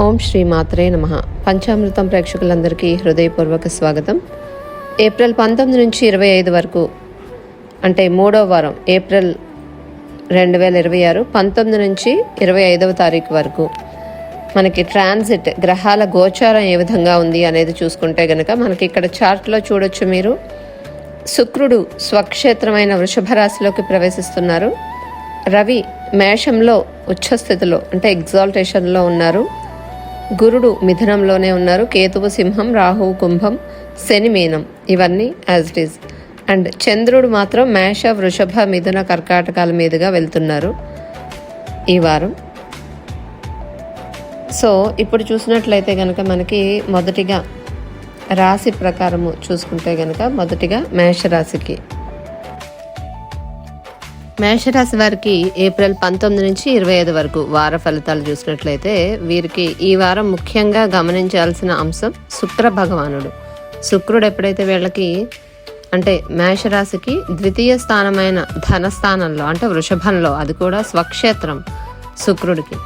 ఓం శ్రీ మాత్రే నమః. పంచామృతం ప్రేక్షకులందరికీ హృదయపూర్వక స్వాగతం. ఏప్రిల్ 19 నుంచి 25 వరకు అంటే 3వ వారం ఏప్రిల్ 2026 19 నుంచి 25వ తారీఖు వరకు మనకి ట్రాన్సిట్ గ్రహాల గోచారం ఏ విధంగా ఉంది అనేది చూసుకుంటే గనక మనకి ఇక్కడ చార్ట్లో చూడొచ్చు మీరు. శుక్రుడు స్వక్షేత్రమైన వృషభ రాశిలోకి ప్రవేశిస్తున్నారు. రవి మేషంలో ఉచ్చస్థితిలో అంటే ఎగ్జాల్టేషన్లో ఉన్నారు. గురుడు మిథునంలోనే ఉన్నారు. కేతువు సింహం, రాహువు కుంభం, శని మీనం, ఇవన్నీ యాజ్ ఇట్ ఈజ్. అండ్ చంద్రుడు మాత్రం మేష, వృషభ, మిథున, కర్కాటకాల మీదుగా వెళ్తున్నారు ఈ వారం. సో ఇప్పుడు చూసినట్లయితే కనుక మనకి మొదటిగా రాశి ప్రకారము చూసుకుంటే కనుక మొదటిగా మేషరాశికి, మేషరాశి వారికి ఏప్రిల్ 19 నుంచి 25 వరకు వార ఫలితాలు చూసినట్లయితే వీరికి ఈ వారం ముఖ్యంగా గమనించాల్సిన అంశం శుక్ర భగవానుడు. శుక్రుడు ఎప్పుడైతే వీళ్ళకి అంటే మేషరాశికి ద్వితీయ స్థానమైన ధనస్థానంలో అంటే వృషభంలో, అది కూడా స్వక్షేత్రం శుక్రుడికి.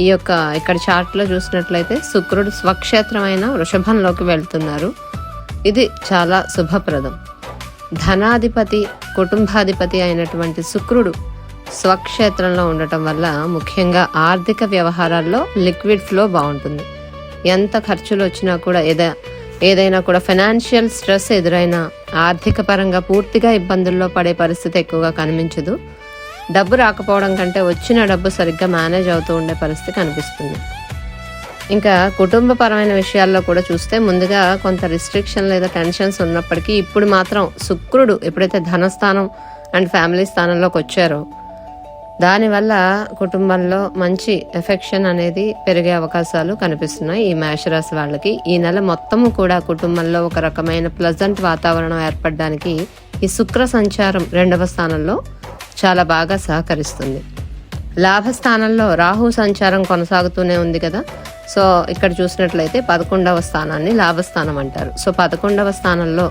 ఈ యొక్క ఇక్కడ చార్ట్లో చూసినట్లయితే శుక్రుడు స్వక్షేత్రమైన వృషభంలోకి వెళ్తున్నారు. ఇది చాలా శుభప్రదం. ధనాధిపతి, కుటుంబాధిపతి అయినటువంటి శుక్రుడు స్వక్షేత్రంలో ఉండటం వల్ల ముఖ్యంగా ఆర్థిక వ్యవహారాల్లో లిక్విడ్ ఫ్లో బాగుంటుంది. ఎంత ఖర్చులు వచ్చినా కూడా ఏదైనా కూడా ఫైనాన్షియల్ స్ట్రెస్ ఎదురైనా ఆర్థిక పరంగా పూర్తిగా ఇబ్బందుల్లో పడే పరిస్థితి ఎక్కువగా కనిపించదు. డబ్బు రాకపోవడం కంటే వచ్చిన డబ్బు సరిగ్గా మేనేజ్ అవుతూ ఉండే పరిస్థితి కనిపిస్తుంది. ఇంకా కుటుంబపరమైన విషయాల్లో కూడా చూస్తే ముందుగా కొంత రిస్ట్రిక్షన్ లేదా టెన్షన్స్ ఉన్నప్పటికీ ఇప్పుడు మాత్రం శుక్రుడు ఎప్పుడైతే ధనస్థానం అండ్ ఫ్యామిలీ స్థానంలోకి వచ్చారో దానివల్ల కుటుంబంలో మంచి ఎఫెక్షన్ అనేది పెరిగే అవకాశాలు కనిపిస్తున్నాయి ఈ మేషరాశి వాళ్ళకి. ఈ నెల మొత్తము కూడా కుటుంబంలో ఒక రకమైన ప్లజెంట్ వాతావరణం ఏర్పడడానికి ఈ శుక్ర సంచారం 2వ స్థానంలో చాలా బాగా సహకరిస్తుంది. లాభస్థానంలో రాహు సంచారం కొనసాగుతూనే ఉంది కదా. సో ఇక్కడ చూసినట్లయితే 11వ స్థానాన్ని లాభస్థానం అంటారు. సో 11వ స్థానంలో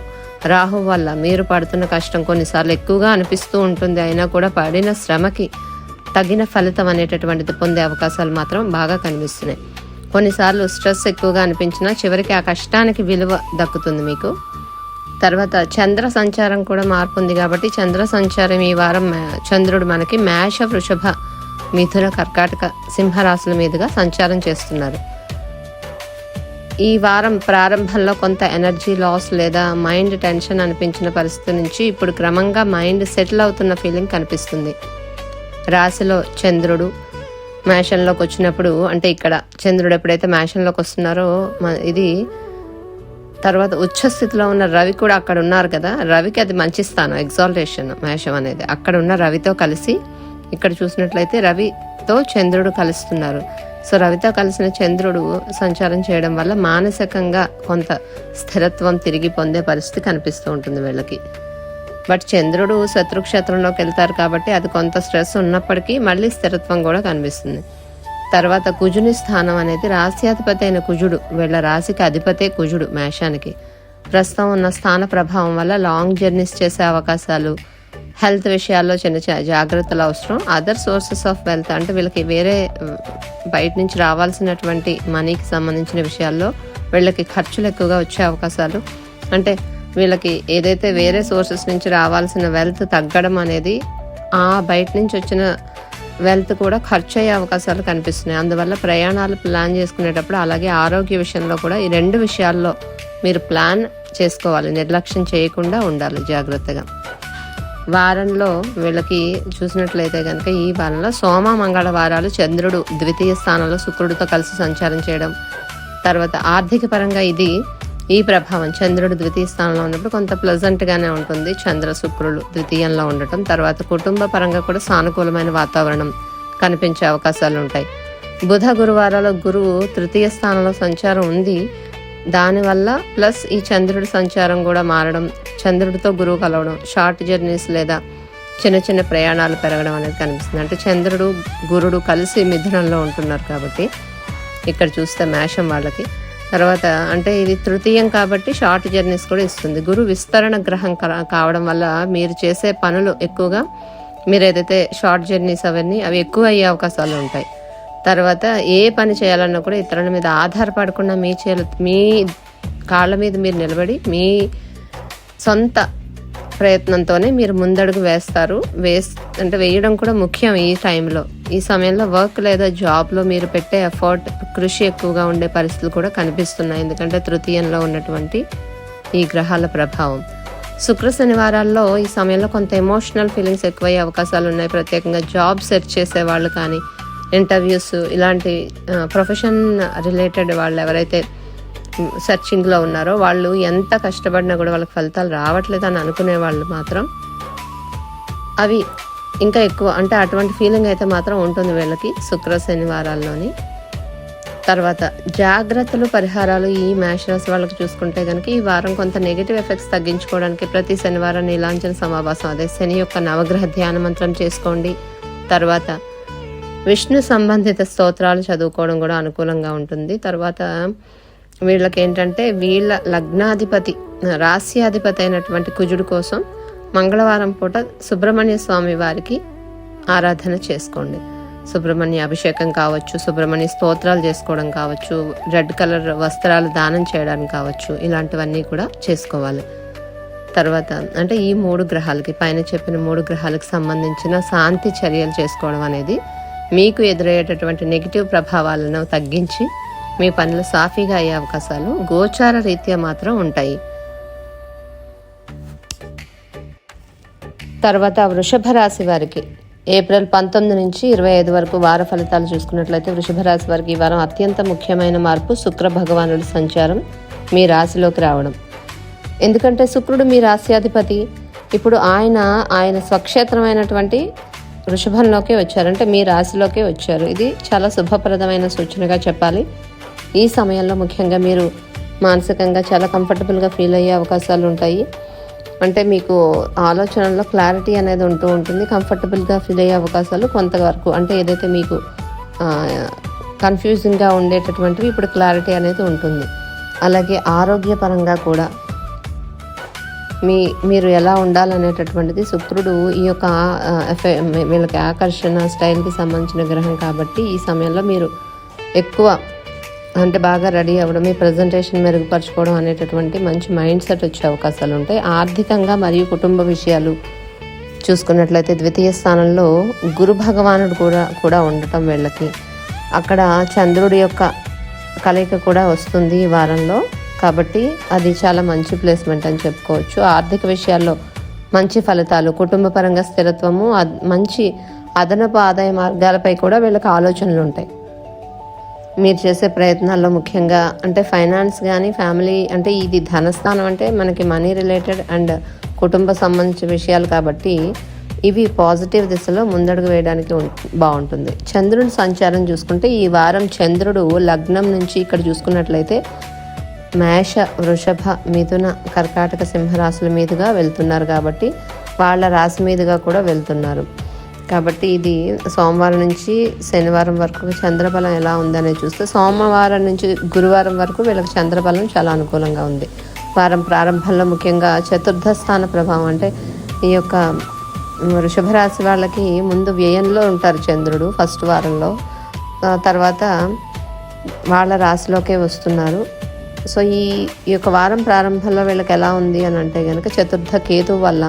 రాహు వల్ల మీరు పడుతున్న కష్టం కొన్నిసార్లు ఎక్కువగా అనిపిస్తూ ఉంటుంది. అయినా కూడా పడిన శ్రమకి తగిన ఫలితం అనేటటువంటిది పొందే అవకాశాలు మాత్రం బాగా కనిపిస్తున్నాయి. కొన్నిసార్లు స్ట్రెస్ ఎక్కువగా అనిపించినా చివరికి ఆ కష్టానికి విలువ దక్కుతుంది మీకు. తర్వాత చంద్ర సంచారం కూడా మార్పు ఉంది కాబట్టి చంద్ర సంచారం ఈ వారం చంద్రుడు మనకి మేష, వృషభ, మిథున, కర్కాటక, సింహరాశుల మీదుగా సంచారం చేస్తున్నారు. ఈ వారం ప్రారంభంలో కొంత ఎనర్జీ లాస్ లేదా మైండ్ టెన్షన్ అనిపించిన పరిస్థితి నుంచి ఇప్పుడు క్రమంగా మైండ్ సెటిల్ అవుతున్న ఫీలింగ్ కనిపిస్తుంది. రాశిలో చంద్రుడు మేషంలోకి వచ్చినప్పుడు అంటే ఇక్కడ చంద్రుడు ఎప్పుడైతే మేషంలోకి వస్తున్నారో ఇది తర్వాత ఉచ్చస్థితిలో ఉన్న రవి కూడా అక్కడ ఉన్నారు కదా. రవికి అది మంచి స్థానం, ఎగ్జాల్టేషన్ మేషం అనేది. అక్కడ ఉన్న రవితో కలిసి ఇక్కడ చూసినట్లయితే రవితో చంద్రుడు కలుస్తున్నారు. సో రవితో కలిసిన చంద్రుడు సంచారం చేయడం వల్ల మానసికంగా కొంత స్థిరత్వం తిరిగి పొందే పరిస్థితి కనిపిస్తూ ఉంటుంది వీళ్ళకి. బట్ చంద్రుడు శత్రుక్షేత్రంలోకి వెళ్తారు కాబట్టి అది కొంత స్ట్రెస్ ఉన్నప్పటికీ మళ్ళీ స్థిరత్వం కూడా కనిపిస్తుంది. తర్వాత కుజుని స్థానం అనేది రాశ్యాధిపతి అయిన కుజుడు, వీళ్ళ రాశికి అధిపతే కుజుడు మేషానికి. ప్రస్తుతం ఉన్న స్థాన ప్రభావం వల్ల లాంగ్ జర్నీస్ చేసే అవకాశాలు, హెల్త్ విషయాల్లో చిన్న జాగ్రత్తలు అవసరం. అదర్ సోర్సెస్ ఆఫ్ వెల్త్ అంటే వీళ్ళకి వేరే బయట నుంచి రావాల్సినటువంటి మనీకి సంబంధించిన విషయాల్లో వీళ్ళకి ఖర్చులు ఎక్కువగా వచ్చే అవకాశాలు, అంటే వీళ్ళకి ఏదైతే వేరే సోర్సెస్ నుంచి రావాల్సిన వెల్త్ తగ్గడం అనేది ఆ బయట నుంచి వచ్చిన వెల్త్ కూడా ఖర్చు అయ్యే అవకాశాలు కనిపిస్తున్నాయి. అందువల్ల ప్రయాణాలు ప్లాన్ చేసుకునేటప్పుడు అలాగే ఆరోగ్య విషయంలో కూడా ఈ 2 విషయాల్లో మీరు ప్లాన్ చేసుకోవాలి. నిర్లక్ష్యం చేయకుండా ఉండాలి జాగ్రత్తగా. వారంలో వీళ్ళకి చూసినట్లయితే కనుక ఈ వారంలో సోమ, మంగళవారాలు చంద్రుడు ద్వితీయ స్థానంలో శుక్రుడితో కలిసి సంచారం చేయడం, తర్వాత ఆర్థిక పరంగా ఇది ఈ ప్రభావం చంద్రుడు ద్వితీయ స్థానంలో ఉన్నప్పుడు కొంత ప్లెజెంట్గానే ఉంటుంది చంద్ర శుక్రుడు ద్వితీయంలో ఉండటం. తర్వాత కుటుంబ పరంగా కూడా సానుకూలమైన వాతావరణం కనిపించే అవకాశాలు ఉంటాయి. బుధ, గురువారాల్లో గురువు తృతీయ స్థానంలో సంచారం ఉంది. దానివల్ల ప్లస్ ఈ చంద్రుడి సంచారం కూడా మారడం, చంద్రుడితో గురువు కలవడం, షార్ట్ జర్నీస్ లేదా చిన్న చిన్న ప్రయాణాలు పెరగడం అనేది కనిపిస్తుంది. అంటే చంద్రుడు గురుడు కలిసి మిథునంలో ఉంటున్నారు కాబట్టి ఇక్కడ చూస్తే మేషం వాళ్ళకి. తర్వాత అంటే ఇది తృతీయం కాబట్టి షార్ట్ జర్నీస్ కూడా ఇస్తుంది. గురు విస్తరణ గ్రహం కావడం వల్ల మీరు చేసే పనులు ఎక్కువగా మీరు ఏదైతే షార్ట్ జర్నీస్ అవన్నీ అవి ఎక్కువ అయ్యే అవకాశాలు ఉంటాయి. తర్వాత ఏ పని చేయాలన్నా కూడా ఇతరుల మీద ఆధారపడకుండా మీ కాళ్ళ మీద మీరు నిలబడి మీ సొంత ప్రయత్నంతోనే మీరు ముందడుగు వేస్తారు. అంటే వేయడం కూడా ముఖ్యం ఈ టైంలో. ఈ సమయంలో వర్క్ లేదా జాబ్లో మీరు పెట్టే ఎఫర్ట్, కృషి ఎక్కువగా ఉండే పరిస్థితులు కూడా కనిపిస్తున్నాయి. ఎందుకంటే తృతీయంలో ఉన్నటువంటి ఈ గ్రహాల ప్రభావం. శుక్ర శనివారాల్లో ఈ సమయంలో కొంత ఎమోషనల్ ఫీలింగ్స్ ఎక్కువయ్యే అవకాశాలు ఉన్నాయి. ప్రత్యేకంగా జాబ్ సెర్చ్ చేసే వాళ్ళు కానీ, ఇంటర్వ్యూస్, ఇలాంటి ప్రొఫెషన్ రిలేటెడ్ వాళ్ళు ఎవరైతే సెర్చింగ్లో ఉన్నారో వాళ్ళు ఎంత కష్టపడినా కూడా వాళ్ళకి ఫలితాలు రావట్లేదు అని అనుకునే వాళ్ళు మాత్రం అవి ఇంకా ఎక్కువ, అంటే అటువంటి ఫీలింగ్ అయితే మాత్రం ఉంటుంది వీళ్ళకి శుక్ర శనివారాల్లోని. తర్వాత జాగ్రత్తలు, పరిహారాలు ఈ మేషరాశి వాళ్ళకి చూసుకుంటే కనుక ఈ వారం కొంత నెగిటివ్ ఎఫెక్ట్స్ తగ్గించుకోవడానికి ప్రతి శనివారం నీలాంజన సమావాసం, అదే శని యొక్క నవగ్రహ ధ్యాన మంత్రం చేసుకోండి. తర్వాత విష్ణు సంబంధిత స్తోత్రాలు చదువుకోవడం కూడా అనుకూలంగా ఉంటుంది. తర్వాత వీళ్ళకి ఏంటంటే వీళ్ళ లగ్నాధిపతి, రాస్యాధిపతి అయినటువంటి కుజుడు కోసం మంగళవారం పూట సుబ్రహ్మణ్య స్వామి వారికి ఆరాధన చేసుకోండి. సుబ్రహ్మణ్య అభిషేకం కావచ్చు, సుబ్రహ్మణ్య స్తోత్రాలు చేసుకోవడం కావచ్చు, రెడ్ కలర్ వస్త్రాలు దానం చేయడానికి కావచ్చు, ఇలాంటివన్నీ కూడా చేసుకోవాలి. తర్వాత అంటే ఈ 3 గ్రహాలకి, పైన చెప్పిన 3 గ్రహాలకు సంబంధించిన శాంతి చర్యలు చేసుకోవడం అనేది మీకు ఎదురయ్యేటటువంటి నెగిటివ్ ప్రభావాలను తగ్గించి మీ పనులు సాఫీగా అయ్యే అవకాశాలు గోచార రీత్యా మాత్రం ఉంటాయి. తర్వాత వృషభ రాశి వారికి ఏప్రిల్ 19 నుంచి 25 వరకు వార ఫలితాలు చూసుకున్నట్లయితే వృషభ రాశి వారికి ఈ వారం అత్యంత ముఖ్యమైన మార్పు శుక్ర భగవానుడి సంచారం మీ రాశిలోకి రావడం. ఎందుకంటే శుక్రుడు మీ రాశ్యాధిపతి. ఇప్పుడు ఆయన స్వక్షేత్రమైనటువంటి వృషభంలోకే వచ్చారు, అంటే మీ రాశిలోకే వచ్చారు. ఇది చాలా శుభప్రదమైన సూచనగా చెప్పాలి. ఈ సమయంలో ముఖ్యంగా మీరు మానసికంగా చాలా కంఫర్టబుల్గా ఫీల్ అయ్యే అవకాశాలు ఉంటాయి. అంటే మీకు ఆలోచనల్లో క్లారిటీ అనేది ఉంటూ ఉంటుంది. కంఫర్టబుల్గా ఫీల్ అయ్యే అవకాశాలు కొంతవరకు, అంటే ఏదైతే మీకు కన్ఫ్యూజింగ్గా ఉండేటటువంటివి ఇప్పుడు క్లారిటీ అనేది ఉంటుంది. అలాగే ఆరోగ్యపరంగా కూడా మీరు ఎలా ఉండాలనేటటువంటిది శుక్రుడు ఈ యొక్క వీళ్ళకి ఆకర్షణ స్టైల్కి సంబంధించిన గ్రహం కాబట్టి ఈ సమయంలో మీరు ఎక్కువ అంటే బాగా రెడీ అవ్వడం, మీ ప్రజెంటేషన్ మెరుగుపరచుకోవడం అనేటటువంటి మంచి మైండ్ సెట్ వచ్చే అవకాశాలు ఉంటాయి. ఆర్థికంగా మరియు కుటుంబ విషయాలు చూసుకున్నట్లయితే ద్వితీయ స్థానంలో గురు భగవానుడు కూడా ఉండటం వీళ్ళకి, అక్కడ చంద్రుడి యొక్క కలయిక కూడా వస్తుంది ఈ వారంలో. కాబట్టి అది చాలా మంచి ప్లేస్మెంట్ అని చెప్పుకోవచ్చు. ఆర్థిక విషయాల్లో మంచి ఫలితాలు, కుటుంబ పరంగా స్థిరత్వము, మంచి అదనపు ఆదాయ మార్గాలపై కూడా వీళ్ళకి ఆలోచనలు ఉంటాయి. మీరు చేసే ప్రయత్నాల్లో ముఖ్యంగా అంటే ఫైనాన్స్ కానీ, ఫ్యామిలీ, అంటే ఇది ధనస్థానం అంటే మనకి మనీ రిలేటెడ్ అండ్ కుటుంబ సంబంధించిన విషయాలు కాబట్టి ఇవి పాజిటివ్ దిశలో ముందడుగు వేయడానికి బాగుంటుంది. చంద్రుని సంచారం చూసుకుంటే ఈ వారం చంద్రుడు లగ్నం నుంచి ఇక్కడ చూసుకున్నట్లయితే మేష, వృషభ, మిథున, కర్కాటక, సింహరాశుల మీదుగా వెళ్తున్నారు కాబట్టి వాళ్ళ రాశి మీదుగా కూడా వెళ్తున్నారు. కాబట్టి ఇది సోమవారం నుంచి శనివారం వరకు చంద్రబలం ఎలా ఉందనేది చూస్తే సోమవారం నుంచి గురువారం వరకు వీళ్ళకి చంద్రబలం చాలా అనుకూలంగా ఉంది. వారం ప్రారంభంలో ముఖ్యంగా చతుర్థ స్థాన ప్రభావం, అంటే ఈ యొక్క వృషభ రాశి వాళ్ళకి ముందు వ్యయంలో ఉంటారు చంద్రుడు ఫస్ట్ వారంలో, తర్వాత వాళ్ళ రాశిలోకే వస్తున్నారు. సో ఈ యొక్క వారం ప్రారంభంలో వీళ్ళకి ఎలా ఉంది అని అంటే కనుక చతుర్థ కేతు వల్ల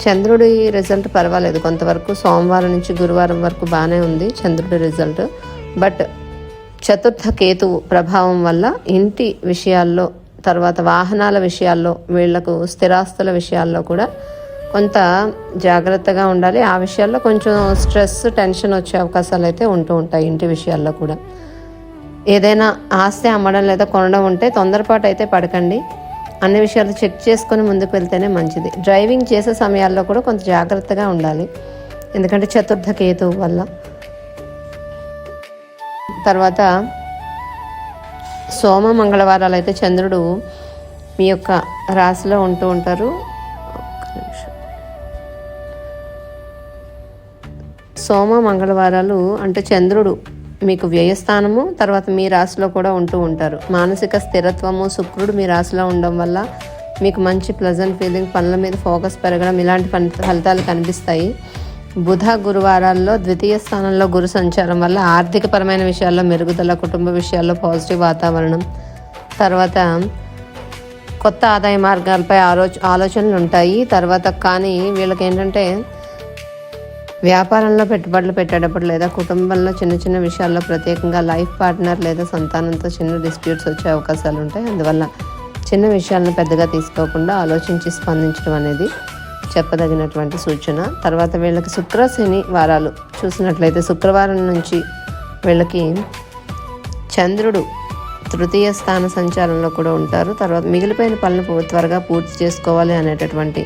చంద్రుడి రిజల్ట్ పర్వాలేదు కొంతవరకు. సోమవారం నుంచి గురువారం వరకు బాగానే ఉంది చంద్రుడి రిజల్ట్. బట్ చతుర్థ కేతు ప్రభావం వల్ల ఇంటి విషయాల్లో, తర్వాత వాహనాల విషయాల్లో, వీళ్లకు స్థిరాస్తుల విషయాల్లో కూడా కొంత జాగ్రత్తగా ఉండాలి. ఆ విషయాల్లో కొంచెం స్ట్రెస్, టెన్షన్ వచ్చే అవకాశాలు అయితే ఉంటూ ఉంటాయి. ఇంటి విషయాల్లో కూడా ఏదైనా ఆస్తి అమ్మడం లేదా కొనడం ఉంటే తొందరపాటు అయితే పడకండి. అన్ని విషయాలు చెక్ చేసుకొని ముందుకు వెళ్తేనే మంచిది. డ్రైవింగ్ చేసే సమయాల్లో కూడా కొంత జాగ్రత్తగా ఉండాలి, ఎందుకంటే చతుర్థ కేతువు వల్ల. తర్వాత సోమ, మంగళవారాలు అయితే చంద్రుడు మీ యొక్క రాశిలో ఉంటూ ఉంటారు. సోమ, మంగళవారాలు అంటే చంద్రుడు మీకు వ్యయస్థానము, తర్వాత మీ రాశిలో కూడా ఉంటూ ఉంటారు. మానసిక స్థిరత్వము, శుక్రుడు మీ రాశిలో ఉండడం వల్ల మీకు మంచి ప్లెజెంట్ ఫీలింగ్, పనుల మీద ఫోకస్ పెరగడం, ఇలాంటి ఫలితాలు కనిపిస్తాయి. బుధ గురువారాల్లో ద్వితీయ స్థానంలో గురు సంచారం వల్ల ఆర్థికపరమైన విషయాల్లో మెరుగుదల, కుటుంబ విషయాల్లో పాజిటివ్ వాతావరణం, తర్వాత కొత్త ఆదాయ మార్గాలపై ఆలోచనలు ఉంటాయి. తర్వాత కానీ వీళ్ళకి ఏంటంటే వ్యాపారంలో పెట్టుబడులు పెట్టేటప్పుడు లేదా కుటుంబంలో చిన్న చిన్న విషయాల్లో ప్రత్యేకంగా లైఫ్ పార్ట్నర్ లేదా సంతానంతో చిన్న డిస్ప్యూట్స్ వచ్చే అవకాశాలు ఉంటాయి. అందువల్ల చిన్న విషయాలను పెద్దగా తీసుకోకుండా ఆలోచించి స్పందించడం అనేది చెప్పదగినటువంటి సూచన. తర్వాత వీళ్ళకి శుక్ర శని వారాలు చూసినట్లయితే శుక్రవారం నుంచి వీళ్ళకి చంద్రుడు తృతీయ స్థాన సంచారంలో కూడా ఉంటారు. తర్వాత మిగిలిపోయిన పనులు త్వరగా పూర్తి చేసుకోవాలి అనేటటువంటి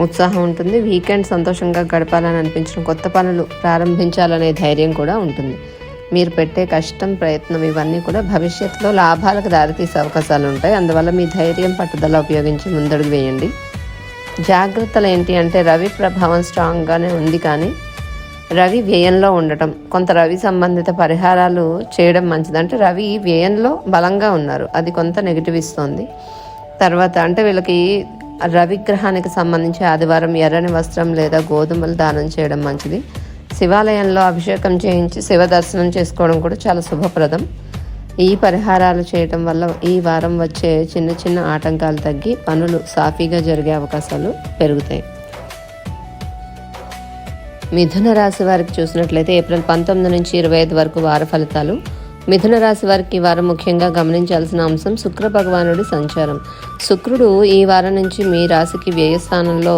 ఉత్సాహం ఉంటుంది. వీకెండ్ సంతోషంగా గడపాలని అనిపించడం, కొత్త పనులు ప్రారంభించాలనే ధైర్యం కూడా ఉంటుంది. మీరు పెట్టే కష్టం, ప్రయత్నం ఇవన్నీ కూడా భవిష్యత్తులో లాభాలకు దారితీసే అవకాశాలు ఉంటాయి. అందువల్ల మీ ధైర్యం, పట్టుదల ఉపయోగించి ముందడుగు వేయండి. జాగ్రత్తలు ఏంటి అంటే రవి ప్రభావం స్ట్రాంగ్గానే ఉంది, కానీ రవి వ్యయంలో ఉండటం, కొంత రవి సంబంధిత పరిహారాలు చేయడం మంచిది. అంటే రవి వ్యయంలో బలంగా ఉన్నారు, అది కొంత నెగిటివ్ ఇస్తుంది. తర్వాత అంటే వీళ్ళకి రవిగ్రహానికి సంబంధించి ఆదివారం ఎర్రని వస్త్రం లేదా గోధుమలు దానం చేయడం మంచిది. శివాలయంలో అభిషేకం చేయించి శివ దర్శనం చేసుకోవడం కూడా చాలా శుభప్రదం. ఈ పరిహారాలు చేయటం వల్ల ఈ వారం వచ్చే చిన్న చిన్న ఆటంకాలు తగ్గి పనులు సాఫీగా జరిగే అవకాశాలు పెరుగుతాయి. మిథున రాశి వారికి చూసినట్లయితే ఏప్రిల్ 19 నుంచి 25 వరకు వార ఫలితాలు. మిథున రాశి వారికి ఈ వారం ముఖ్యంగా గమనించాల్సిన అంశం శుక్ర భగవానుడి సంచారం. శుక్రుడు ఈ వారం నుంచి మీ రాశికి వ్యయస్థానంలో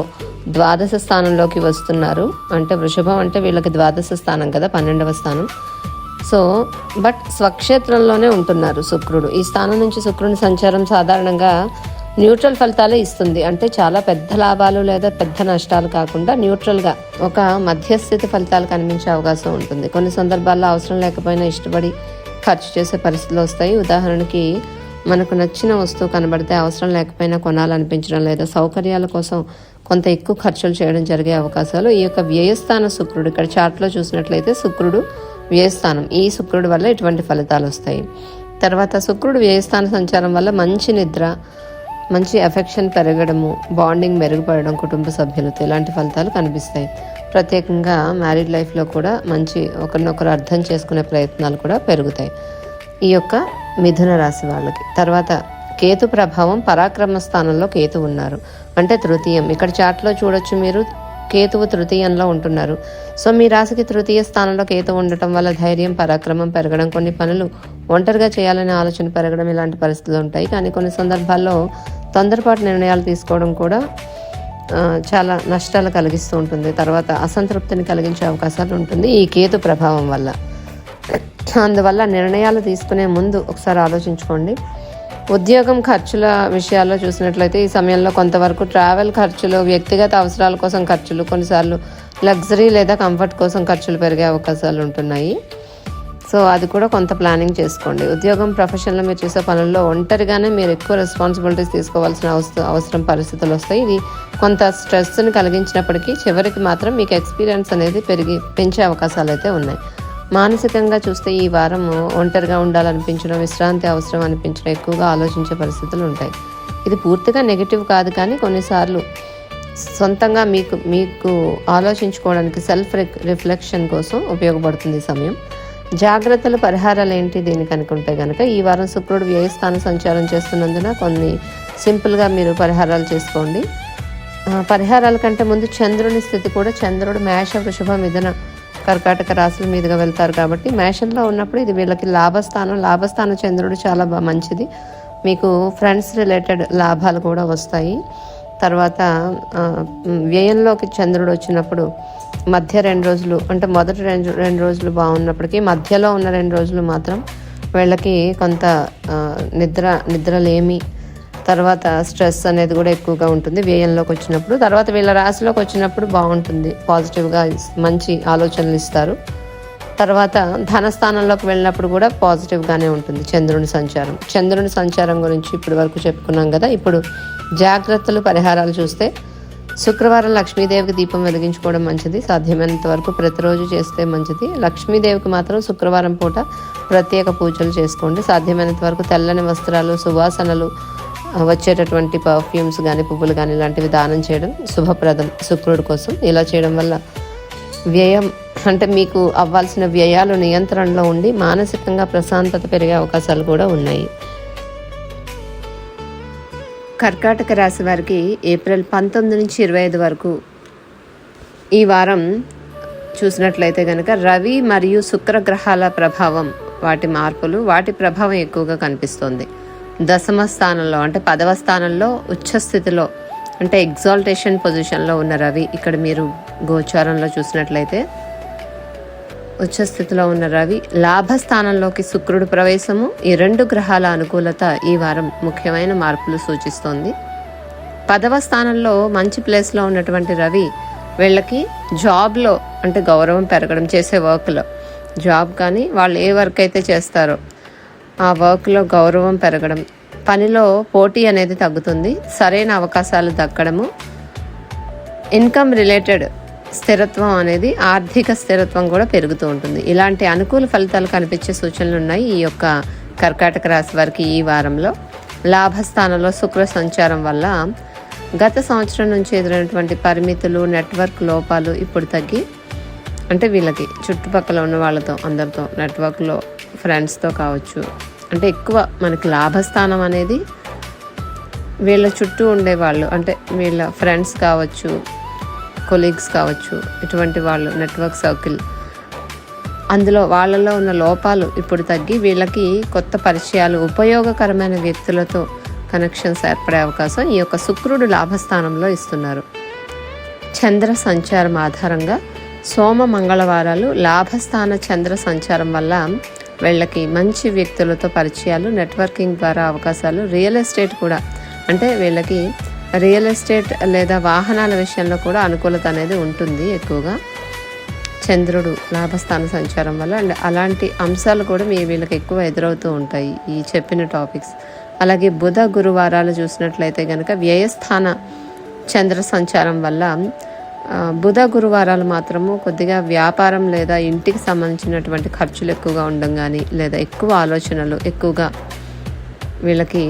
ద్వాదశ స్థానంలోకి వస్తున్నారు. అంటే వృషభం అంటే వీళ్ళకి ద్వాదశ స్థానం కదా, 12వ స్థానం. సో బట్ స్వక్షేత్రంలోనే ఉంటున్నారు శుక్రుడు. ఈ స్థానం నుంచి శుక్రుని సంచారం సాధారణంగా న్యూట్రల్ ఫలితాలే ఇస్తుంది. అంటే చాలా పెద్ద లాభాలు లేదా పెద్ద నష్టాలు కాకుండా న్యూట్రల్గా ఒక మధ్యస్థితి ఫలితాలు కనిపించే అవకాశం ఉంటుంది. కొన్ని సందర్భాల్లో అవసరం లేకపోయినా ఇష్టపడి ఖర్చు చేసే పరిస్థితులు వస్తాయి. ఉదాహరణకి మనకు నచ్చిన వస్తువు కనబడితే అవసరం లేకపోయినా కొనాలనిపించడం లేదా సౌకర్యాల కోసం కొంత ఎక్కువ ఖర్చులు చేయడం జరిగే అవకాశాలు. ఈ యొక్క వ్యయస్థాన శుక్రుడు ఇక్కడ చార్ట్లో చూసినట్లయితే శుక్రుడు వ్యయస్థానం, ఈ శుక్రుడు వల్ల ఇటువంటి ఫలితాలు వస్తాయి. తర్వాత శుక్రుడు వ్యయస్థాన సంచారం వల్ల మంచి నిద్ర, మంచి ఎఫెక్షన్ పెరగడము, బాండింగ్ మెరుగుపడడం కుటుంబ సభ్యులతో, ఇలాంటి ఫలితాలు కనిపిస్తాయి. ప్రత్యేకంగా మ్యారీడ్ లైఫ్లో కూడా మంచి ఒకరినొకరు అర్థం చేసుకునే ప్రయత్నాలు కూడా పెరుగుతాయి ఈ యొక్క మిథున రాశి వాళ్ళకి. తర్వాత కేతు ప్రభావం, పరాక్రమ స్థానంలో కేతు ఉన్నారు, అంటే తృతీయం. ఇక్కడ చార్ట్లో చూడొచ్చు మీరు, కేతువు తృతీయంలో ఉంటున్నారు. సో మీ రాశికి తృతీయ స్థానంలో కేతు ఉండటం వల్ల ధైర్యం, పరాక్రమం పెరగడం, కొన్ని పనులు ఒంటరిగా చేయాలనే ఆలోచన పెరగడం, ఇలాంటి పరిస్థితులు ఉంటాయి. కానీ కొన్ని సందర్భాల్లో తొందరపాటు నిర్ణయాలు తీసుకోవడం కూడా చాలా నష్టాలు కలిగిస్తూ ఉంటుంది. తర్వాత అసంతృప్తిని కలిగించే అవకాశాలు ఉంటుంది ఈ కేతు ప్రభావం వల్ల. అందువల్ల నిర్ణయాలు తీసుకునే ముందు ఒకసారి ఆలోచించుకోండి. ఉద్యోగం ఖర్చుల విషయాల్లో చూసినట్లయితే ఈ సమయంలో కొంతవరకు ట్రావెల్ ఖర్చులు, వ్యక్తిగత అవసరాల కోసం ఖర్చులు, కొన్నిసార్లు లగ్జరీ లేదా కంఫర్ట్ కోసం ఖర్చులు పెరిగే అవకాశాలు ఉంటున్నాయి. సో అది కూడా కొంత ప్లానింగ్ చేసుకోండి. ఉద్యోగం, ప్రొఫెషన్లో మీరు చేసే పనుల్లో ఒంటరిగానే మీరు ఎక్కువ రెస్పాన్సిబిలిటీస్ తీసుకోవాల్సిన అవసరం పరిస్థితులు వస్తాయి. ఇది కొంత స్ట్రెస్ని కలిగించినప్పటికీ చివరికి మాత్రం మీకు ఎక్స్పీరియన్స్ అనేది పెంచే అవకాశాలు అయితే ఉన్నాయి. మానసికంగా చూస్తే ఈ వారం ఒంటరిగా ఉండాలనిపించడం, విశ్రాంతి అవసరం అనిపించడం, ఎక్కువగా ఆలోచించే పరిస్థితులు ఉంటాయి. ఇది పూర్తిగా నెగిటివ్ కాదు, కానీ కొన్నిసార్లు సొంతంగా మీకు ఆలోచించుకోవడానికి సెల్ఫ్ రిఫ్లెక్షన్ కోసం ఉపయోగపడుతుంది ఈ సమయం. జాగ్రత్తలు, పరిహారాలు ఏంటి దీనికి అనుకుంటే కనుక ఈ వారం శుక్రుడు వ్యయస్థాన సంచారం చేస్తున్నందున కొన్ని సింపుల్గా మీరు పరిహారాలు చేసుకోండి. పరిహారాల కంటే ముందు చంద్రుని స్థితి కూడా, చంద్రుడు మేష, వృషభ, మిథున, కర్కాటక రాశుల మీదుగా వెళ్తారు కాబట్టి మేషంలో ఉన్నప్పుడు ఇది వీళ్ళకి లాభస్థానం చంద్రుడు చాలా మంచిది. మీకు ఫ్రెండ్స్ రిలేటెడ్ లాభాలు కూడా వస్తాయి. తర్వాత వ్యయంలోకి చంద్రుడు వచ్చినప్పుడు మధ్య 2 రోజులు, అంటే మొదటి 2 రోజులు బాగున్నప్పటికీ మధ్యలో ఉన్న 2 రోజులు మాత్రం వీళ్ళకి కొంత నిద్రలేమి, తర్వాత స్ట్రెస్ అనేది కూడా ఎక్కువగా ఉంటుంది వ్యయంలోకి వచ్చినప్పుడు. తర్వాత వీళ్ళ రాశిలోకి వచ్చినప్పుడు బాగుంటుంది, పాజిటివ్గా మంచి ఆలోచనలు ఇస్తారు. తర్వాత ధనస్థానంలోకి వెళ్ళినప్పుడు కూడా పాజిటివ్గానే ఉంటుంది చంద్రుని సంచారం గురించి ఇప్పటి వరకు చెప్పుకున్నాం కదా. ఇప్పుడు జాగ్రత్తలు, పరిహారాలు చూస్తే శుక్రవారం లక్ష్మీదేవికి దీపం వెలిగించుకోవడం మంచిది. సాధ్యమైనంత వరకు ప్రతిరోజు చేస్తే మంచిది. లక్ష్మీదేవికి మాత్రం శుక్రవారం పూట ప్రత్యేక పూజలు చేసుకోండి. సాధ్యమైనంత వరకు తెల్లని వస్త్రాలు, సువాసనలు వచ్చేటటువంటి పర్ఫ్యూమ్స్ కానీ, పువ్వులు కానీ ఇలాంటివి దానం చేయడం శుభప్రదం శుక్రుడి కోసం. ఇలా చేయడం వల్ల వ్యయం అంటే మీకు అవ్వాల్సిన వ్యయాలు నియంత్రణలో ఉండి మానసికంగా ప్రశాంతత పెరిగే అవకాశాలు కూడా ఉన్నాయి. కర్కాటక రాశి వారికి ఏప్రిల్ 19 నుంచి 25 వరకు ఈ వారం చూసినట్లయితే కనుక రవి మరియు శుక్ర గ్రహాల ప్రభావం, వాటి మార్పులు, వాటి ప్రభావం ఎక్కువగా కనిపిస్తుంది. దశమ స్థానంలో అంటే 10వ స్థానంలో ఉచ్చస్థితిలో అంటే ఎగ్జాల్టేషన్ పొజిషన్లో ఉన్న రవి, ఇక్కడ మీరు గోచారంలో చూసినట్లయితే ఉచ్చస్థితిలో ఉన్న రవి, లాభస్థానంలోకి శుక్రుడు ప్రవేశము, ఈ 2 గ్రహాల అనుకూలత ఈ వారం ముఖ్యమైన మార్పులు సూచిస్తోంది. 10వ స్థానంలో మంచి ప్లేస్లో ఉన్నటువంటి రవి వీళ్ళకి జాబ్లో అంటే గౌరవం పెరగడం, చేసే వర్క్లో జాబ్ కానీ వాళ్ళు ఏ వర్క్ అయితే చేస్తారో ఆ వర్క్లో గౌరవం పెరగడం, పనిలో పోటీ అనేది తగ్గుతుంది, సరైన అవకాశాలు దక్కడము, ఇన్కమ్ రిలేటెడ్ స్థిరత్వం అనేది, ఆర్థిక స్థిరత్వం కూడా పెరుగుతూ ఉంటుంది. ఇలాంటి అనుకూల ఫలితాలు కనిపించే సూచనలు ఉన్నాయి ఈ యొక్క కర్కాటక రాశి వారికి ఈ వారంలో. లాభస్థానంలో శుక్ర సంచారం వల్ల గత సంవత్సరం నుంచి ఎదురైనటువంటి పరిమితులు, నెట్వర్క్ లోపాలు ఇప్పుడు తగ్గి, అంటే వీళ్ళకి చుట్టుపక్కల ఉన్న వాళ్ళతో అందరితో నెట్వర్క్లో ఫ్రెండ్స్తో కావచ్చు, అంటే ఎక్కువ మనకి లాభస్థానం అనేది వీళ్ళ చుట్టూ ఉండేవాళ్ళు, అంటే వీళ్ళ ఫ్రెండ్స్ కావచ్చు, కొలీగ్స్ కావచ్చు, ఇటువంటి వాళ్ళు నెట్వర్క్ సర్కిల్, అందులో వాళ్ళలో ఉన్న లోపాలు ఇప్పుడు తగ్గి వీళ్ళకి కొత్త పరిచయాలు, ఉపయోగకరమైన వ్యక్తులతో కనెక్షన్స్ ఏర్పడే అవకాశం ఈ యొక్క శుక్రుడు లాభస్థానంలో ఇస్తున్నారు. చంద్ర సంచారం ఆధారంగా సోమ మంగళవారాలు లాభస్థాన చంద్ర సంచారం వల్ల వీళ్ళకి మంచి వ్యక్తులతో పరిచయాలు, నెట్వర్కింగ్ ద్వారా అవకాశాలు, రియల్ ఎస్టేట్ కూడా, అంటే వీళ్ళకి రియల్ ఎస్టేట్ లేదా వాహనాల విషయంలో కూడా అనుకూలత అనేది ఉంటుంది ఎక్కువగా చంద్రుడు లాభస్థాన సంచారం వల్ల. అండ్ అలాంటి అంశాలు కూడా వీళ్ళకి ఎక్కువ ఎదురవుతూ ఉంటాయి ఈ చెప్పిన టాపిక్స్. అలాగే బుధ గురువారాలు చూసినట్లయితే కనుక వ్యయస్థాన చంద్ర సంచారం వల్ల బుధ గురువారాలు మాత్రము కొద్దిగా వ్యాపారం లేదా ఇంటికి సంబంధించినటువంటి ఖర్చులు ఎక్కువగా ఉండడం కానీ, లేదా ఎక్కువ ఆలోచనలు, ఎక్కువగా వీళ్ళకి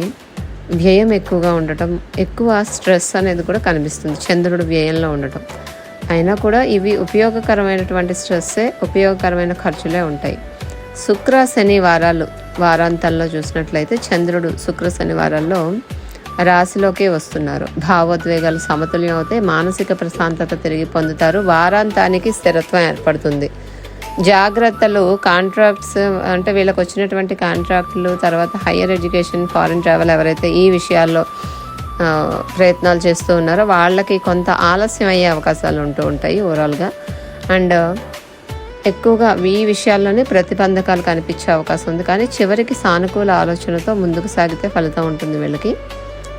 వ్యయం ఎక్కువగా ఉండటం, ఎక్కువ స్ట్రెస్ అనేది కూడా కనిపిస్తుంది చంద్రుడు వ్యయంలో ఉండటం. అయినా కూడా ఇవి ఉపయోగకరమైనటువంటి స్ట్రెస్సే, ఉపయోగకరమైన ఖర్చులే ఉంటాయి. శుక్ర శని వారాంతంలో చూసినట్లయితే చంద్రుడు శుక్ర శనివారాల్లో రాశిలోకే వస్తున్నారు. భావోద్వేగాలు సమతుల్యం అవుతాయి, మానసిక ప్రశాంతత తిరిగి పొందుతారు, వారాంతానికి స్థిరత్వం ఏర్పడుతుంది. జాగ్రత్తలు, కాంట్రాక్ట్స్, అంటే వీళ్ళకి వచ్చినటువంటి కాంట్రాక్టులు, తర్వాత హయ్యర్ ఎడ్యుకేషన్, ఫారిన్ ట్రావెల్, ఎవరైతే ఈ విషయాల్లో ప్రయత్నాలు చేస్తూ ఉన్నారో వాళ్ళకి కొంత ఆలస్యం అయ్యే అవకాశాలు ఉంటూ ఉంటాయి ఓవరాల్గా. అండ్ ఎక్కువగా ఈ విషయాల్లోనే ప్రతిబంధకాలు కనిపించే అవకాశం ఉంది, కానీ చివరికి సానుకూల ఆలోచనతో ముందుకు సాగితే ఫలితం ఉంటుంది వీళ్ళకి.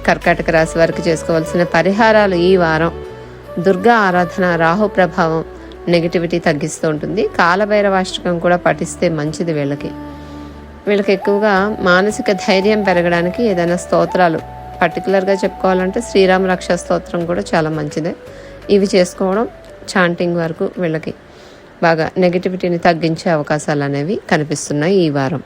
కర్కాటక రాశి వారికి చేసుకోవాల్సిన పరిహారాలు ఈ వారం: దుర్గా ఆరాధన, రాహు ప్రభావం నెగిటివిటీ తగ్గిస్తూ ఉంటుంది. కాలభైరవాష్టకం కూడా పఠిస్తే మంచిది వీళ్ళకి ఎక్కువగా మానసిక ధైర్యం పెరగడానికి ఏదైనా స్తోత్రాలు, పర్టికులర్గా చెప్పుకోవాలంటే శ్రీరామ రక్ష స్తోత్రం కూడా చాలా మంచిదే. ఇవి చేసుకోవడం చాంటింగ్ వరకు వీళ్ళకి బాగా నెగిటివిటీని తగ్గించే అవకాశాలు అనేవి కనిపిస్తున్నాయి ఈ వారం.